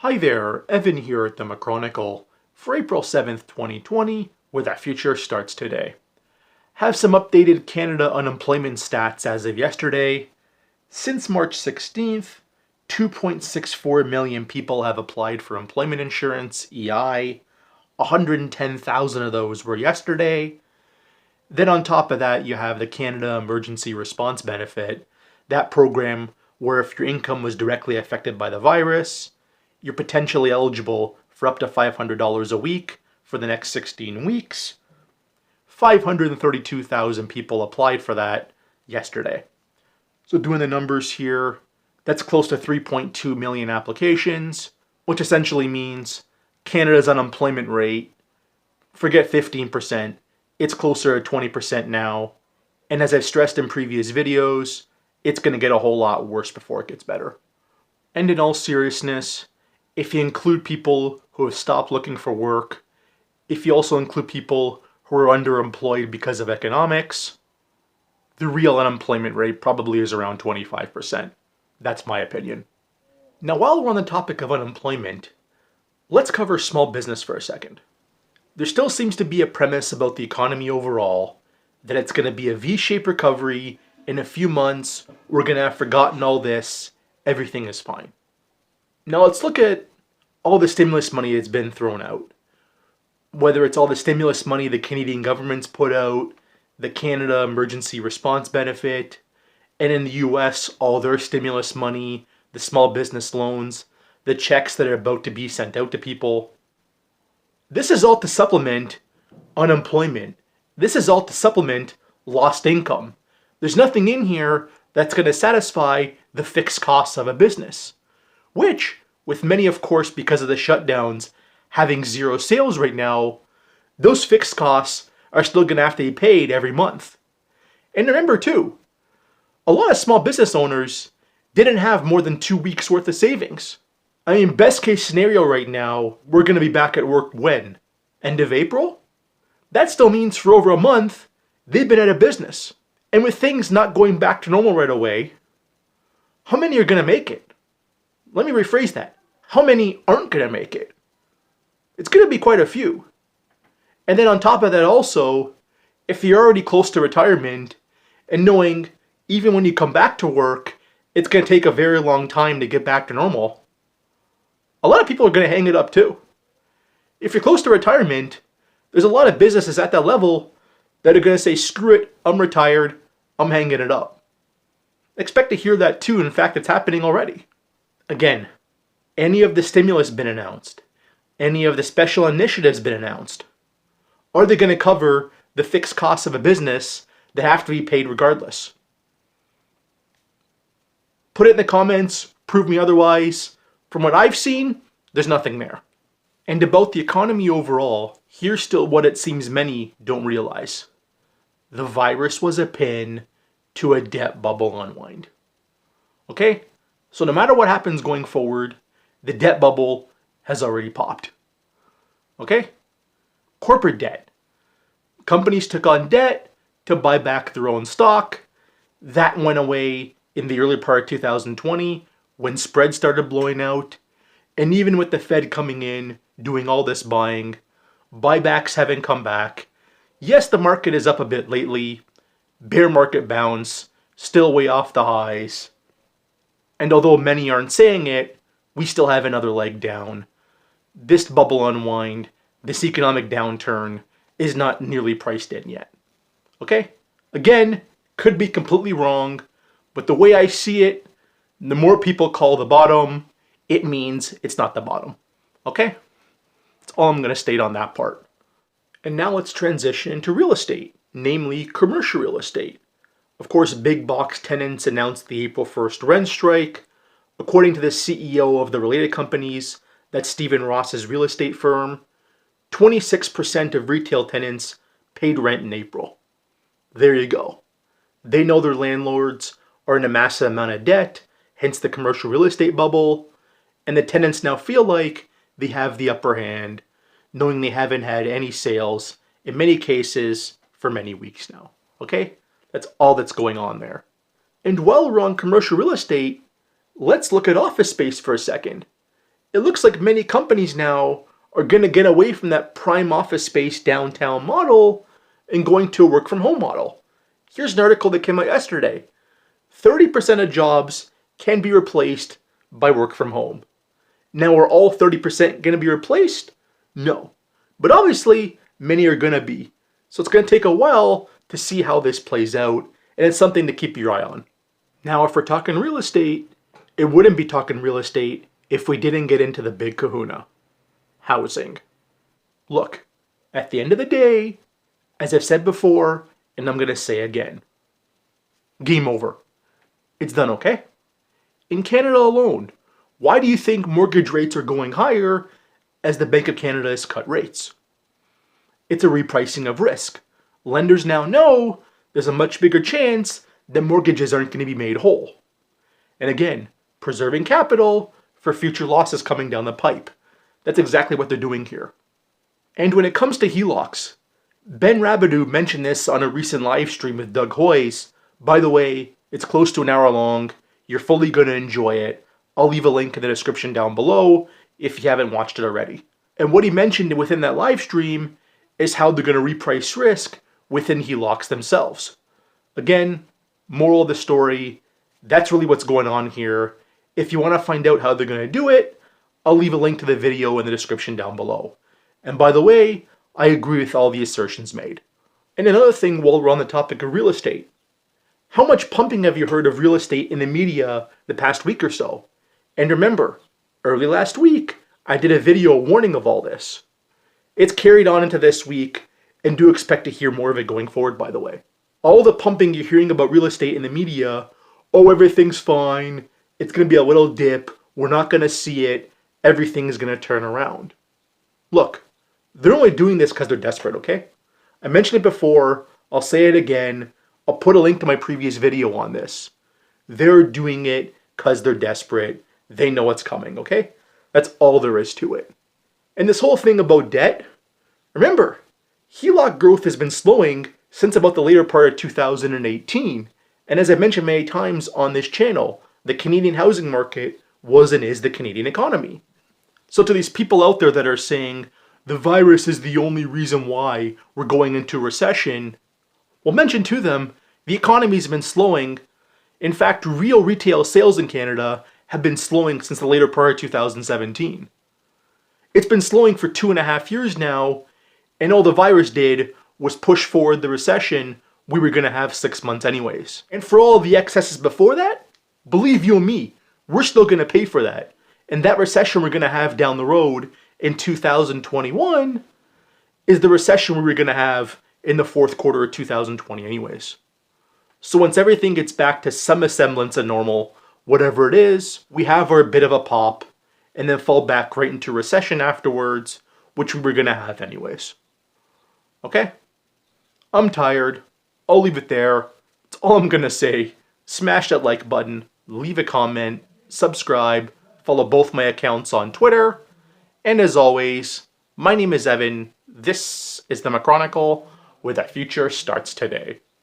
Hi there, Evan here at the McChronicle for April 7th, 2020, where that future starts today. Have some updated Canada unemployment stats as of yesterday. Since March 16th, 2.64 million people have applied for employment insurance, EI. 110,000 of those were yesterday. Then on top of that, you have the Canada Emergency Response Benefit, that program where if your income was directly affected by the virus, you're potentially eligible for up to $500 a week for the next 16 weeks. 532,000 people applied for that yesterday. So doing the numbers here, that's close to 3.2 million applications, which essentially means Canada's unemployment rate, forget 15%, it's closer to 20% now. And as I've stressed in previous videos, it's going to get a whole lot worse before it gets better. And in all seriousness, if you include people who have stopped looking for work, if you also include people who are underemployed because of economics, the real unemployment rate probably is around 25%. That's my opinion. Now, while we're on the topic of unemployment, let's cover small business for a second. There still seems to be a premise about the economy overall that it's going to be a V-shaped recovery. In a few months, we're going to have forgotten all this. Everything is fine. Now let's look at all the stimulus money that's been thrown out. Whether it's all the stimulus money the Canadian government's put out, the Canada Emergency Response Benefit, and in the US, all their stimulus money, the small business loans, the checks that are about to be sent out to people. This is all to supplement unemployment. This is all to supplement lost income. There's nothing in here that's going to satisfy the fixed costs of a business, which, with many, of course, because of the shutdowns, having zero sales right now, those fixed costs are still going to have to be paid every month. And remember, too, a lot of small business owners didn't have more than 2 weeks worth of savings. I mean, best case scenario right now, we're going to be back at work when? End of April? That still means for over a month, they've been out of business. And with things not going back to normal right away, how many are going to make it? Let me rephrase that. How many aren't going to make it? It's going to be quite a few. And then on top of that also, if you're already close to retirement and knowing even when you come back to work, it's going to take a very long time to get back to normal, a lot of people are going to hang it up too. If you're close to retirement, there's a lot of businesses at that level that are going to say, screw it, I'm retired, I'm hanging it up. Expect to hear that too. In fact, it's happening already. Again, any of the stimulus been announced? Any of the special initiatives been announced? Are they going to cover the fixed costs of a business that have to be paid regardless? Put it in the comments, prove me otherwise. From what I've seen, there's nothing there. And about the economy overall, here's still what it seems many don't realize. The virus was a pin to a debt bubble unwind. Okay? So no matter what happens going forward, the debt bubble has already popped. Okay? Corporate debt. Companies took on debt to buy back their own stock. That went away in the early part of 2020 when spreads started blowing out. And even with the Fed coming in, doing all this buying, buybacks haven't come back. Yes, the market is up a bit lately. Bear market bounce, still way off the highs. And although many aren't saying it, we still have another leg down. This bubble unwind, this economic downturn, is not nearly priced in yet. Okay? Again, could be completely wrong, but the way I see it, the more people call the bottom, it means it's not the bottom. Okay? That's all I'm going to state on that part. And now let's transition into real estate, namely commercial real estate. Of course, big box tenants announced the April 1st rent strike. According to the CEO of the related companies, that's Stephen Ross's real estate firm, 26% of retail tenants paid rent in April. There you go. They know their landlords are in a massive amount of debt, hence the commercial real estate bubble, and the tenants now feel like they have the upper hand, knowing they haven't had any sales, in many cases, for many weeks now. Okay? That's all that's going on there. And while we're on commercial real estate, let's look at office space for a second. it looks like many companies now are going to get away from that prime office space downtown model and going to a work from home model. Here's an article that came out yesterday. 30% of jobs can be replaced by work from home. Now, are all 30% going to be replaced? No. But obviously, many are going to be. So it's going to take a while to see how this plays out, and it's something to keep your eye on. Now, if we're talking real estate, it wouldn't be talking real estate if we didn't get into the big kahuna. Housing. Look, at the end of the day, as I've said before, and I'm going to say again, game over. It's done, okay? In Canada alone, why do you think mortgage rates are going higher as the Bank of Canada has cut rates? It's a repricing of risk. Lenders now know there's a much bigger chance that mortgages aren't going to be made whole. And again, preserving capital for future losses coming down the pipe. That's exactly what they're doing here. And when it comes to HELOCs, Ben Rabideau mentioned this on a recent live stream with Doug Hoyes. By the way, it's close to an hour long. You're fully going to enjoy it. I'll leave a link in the description down below if you haven't watched it already. And what he mentioned within that live stream is how they're going to reprice risk within HELOCs themselves. Again, moral of the story, that's really what's going on here. If you want to find out how they're going to do it, I'll leave a link to the video in the description down below. And by the way, I agree with all the assertions made. And another thing while we're on the topic of real estate, how much pumping have you heard of real estate in the media the past week or so? And remember, early last week, I did a video warning of all this. It's carried on into this week, and do expect to hear more of it going forward, by the way. All the pumping you're hearing about real estate in the media, oh, everything's fine, it's going to be a little dip, we're not going to see it, everything's going to turn around. Look, they're only doing this because they're desperate, okay? I mentioned it before, I'll say it again, I'll put a link to my previous video on this. They're doing it because they're desperate, they know what's coming, okay? That's all there is to it. And this whole thing about debt, remember, HELOC growth has been slowing since about the later part of 2018. And as I've mentioned many times on this channel, the Canadian housing market was and is the Canadian economy. So to these people out there that are saying, the virus is the only reason why we're going into recession, well, mention to them, the economy's been slowing. In fact, real retail sales in Canada have been slowing since the later part of 2017. It's been slowing for 2.5 years now, and all the virus did was push forward the recession we were going to have 6 months anyways. And for all the excesses before that, believe you and me, we're still going to pay for that. And that recession we're going to have down the road in 2021 is the recession we were going to have in the fourth quarter of 2020 anyways. So once everything gets back to some semblance of normal, whatever it is, we have our bit of a pop and then fall back right into recession afterwards, which we were going to have anyways. Okay? I'm tired. I'll leave it there. That's all I'm going to say. Smash that like button, leave a comment, subscribe, follow both my accounts on Twitter, and as always, my name is Evan. This is the McChronicle, where the future starts today.